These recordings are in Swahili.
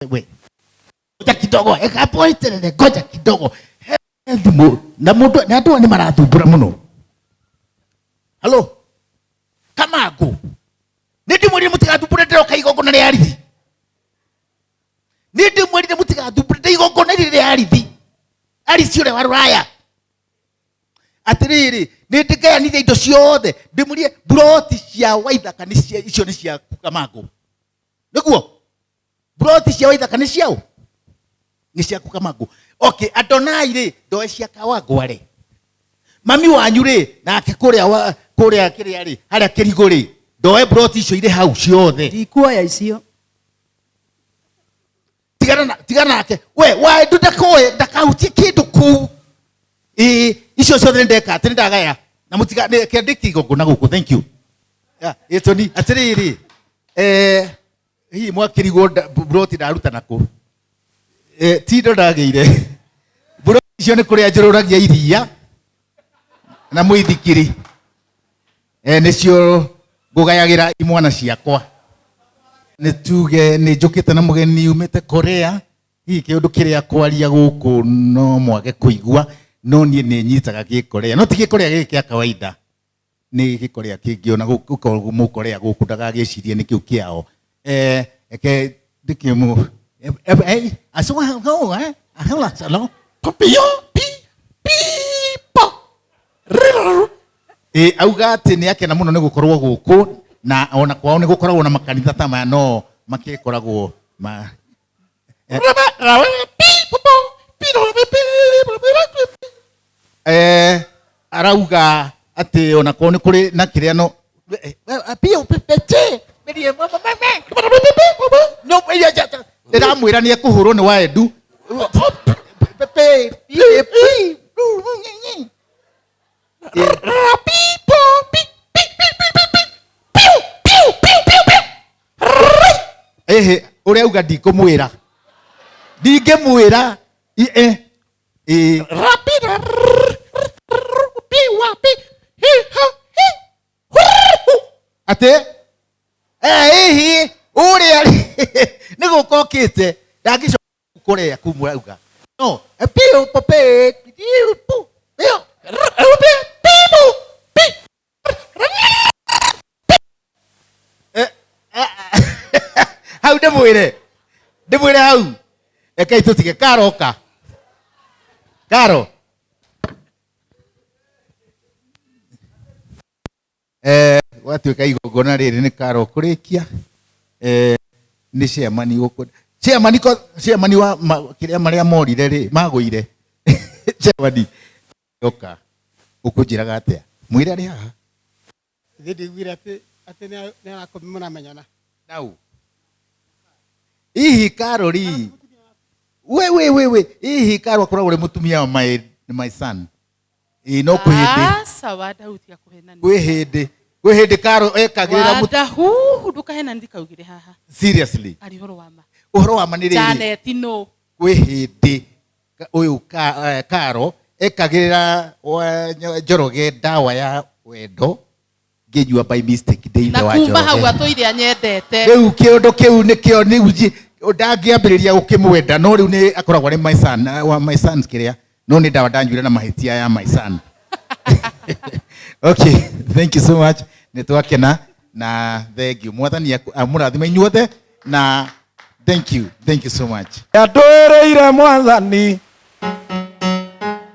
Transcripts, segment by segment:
wewe. Ngoja kidogo, hapo iterere, ngoja kidogo. Na mtu na watu ni marathumbura muno. Hello. Kamago. Nindi mwiri mutigathumbure ndero kaigongona ria arithi. Nindi mwiri mutigathumbure ndero igongona ria arithi. Arithi ure wa Ruraya. Atiriri, nindikaya nithe indo ciothe. Ndimurie broti cia Waithaka ni cia icio ni cia Kamago. Niguo? Broti cia Waithaka ni ciao. Ni cia Kamago. Okay, Adonai ri ndoe cia Kawangwa ri. Mami wanyu ri nake kuria kiria ri haria kirigo ri ndoe broti icio ire hau ciothe. Ndikuoya icio. Tigana nake. We wa ndutakoe ndakahutie kindu ku. Icio ciothe ndeka tindagaya na mutiga kendiki gogona guku. Thank you. Etoni atiriri hii mwakirigo broti ndaruta nako. Tindo ndageire. Broti icio ni kuria njururagia iria na muithikiri. Nicio ngugayagira imwana ciakwa. Nituge ni njukite na mugeni umite Korea. Hii kiundu kiria kwaria guku no mwage kuigua no nie ni nyitaga Gikorea. No ti Gikorea giki kia kawaida. Ni Gikorea kingi ona guku mu Korea guku ndagagicirie ni kiu kiao. Eke dikimu aswa ho ahla salo popio pi po auga ati ni akena muno ni gukorwo guku na ona kwao ni gukoragwo na makanitha ta maya no makikoragwo ma arauga ati ona kwao ni kuri na kiria no pio pepe no ndiramwira ni ekuhurwo ni waendu pepe uria uga ndikumwira ndingemwira rapida ate hihi uria ni gukokite ndagicoka kurea kumura uga no pio pape pio pio hau ndimwire hau ekei tutige karoka karo watuika igongona riri ni karo kurikia ni ciamani guku ciamani wa kiria maria morire ri maguire ciamani yoka ukunjiraga atia mwira ri haha ndigwira ati ni akomuna menyana nau ihi karori we ihi karo akoragwo ri mutumia wa my son no kuhindi sawa dauti ya kuhenani kwihindi karo ekagirira Wandahuhu ndukahena ndikaugire haha seriously ari uhoro wa maniri Janet no kwihindi uyu karo ekagirira njoroge dawa ya wendo nginyua by mistake ndeithe wa njoroge na kumba hau atoire anyendete riu kiundu kiu nikio ni uji ndangiambiriria gukimwenda no riu ni akoragwo ari my son kiria no ni dawa ndanjwire na mahitia ya my son. Okay, thank you so much. Nitwakena na thank you mwathani amurathime inyuothe na thank you so much. Yatwereire mwathani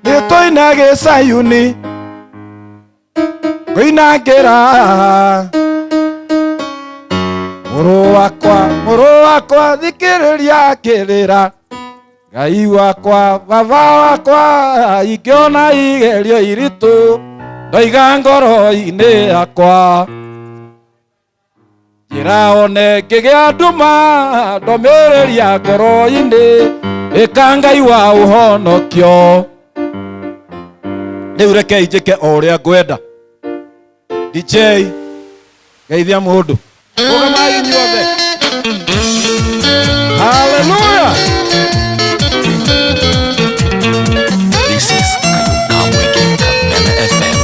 nitwinage Sayuni winagira muru wakwa thikiriria kirira Ngai wakwa baba wakwa ikiona igerio iritu ndoiga ngoro-ini yakwa njira one ngigia nduma ndomiriria ngoro-ini ika Ngai wa uhonokio riu rekei njike o uria ngwenda DJ geithia mundu ugamai inyuothe hallelujah. This is Waking Up FM.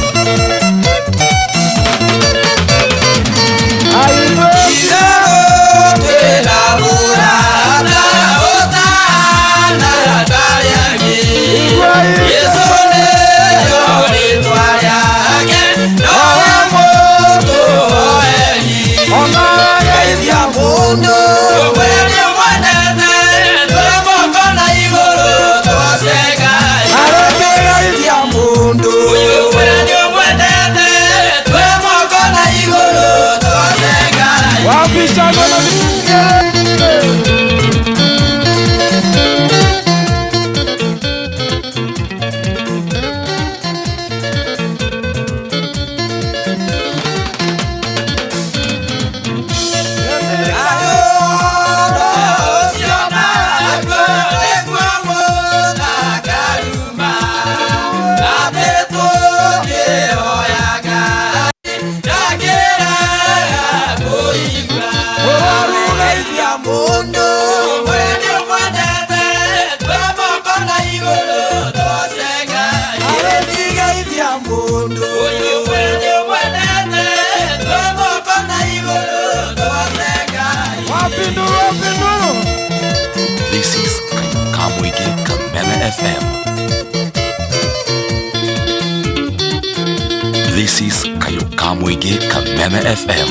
Ay, ka muingi Kameme FM.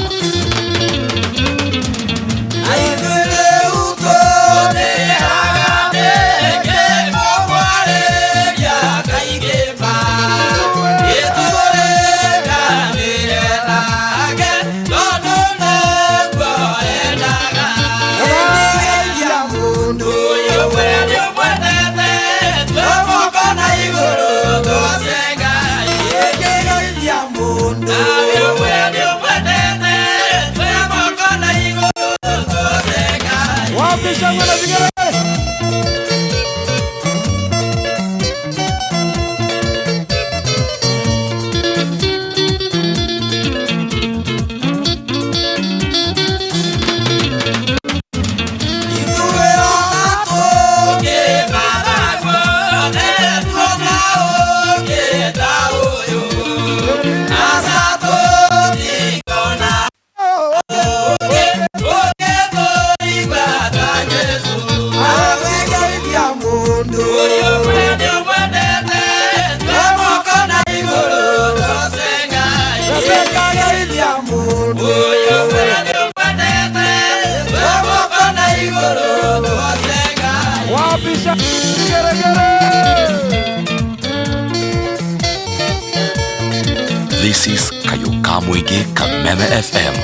This is Kayuka Muigi Kameme FM.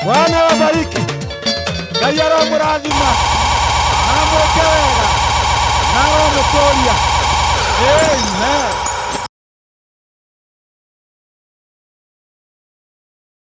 Bwana wabariki. Gayara muradhima. Na mwekewega. Na roho mtoria. Amen.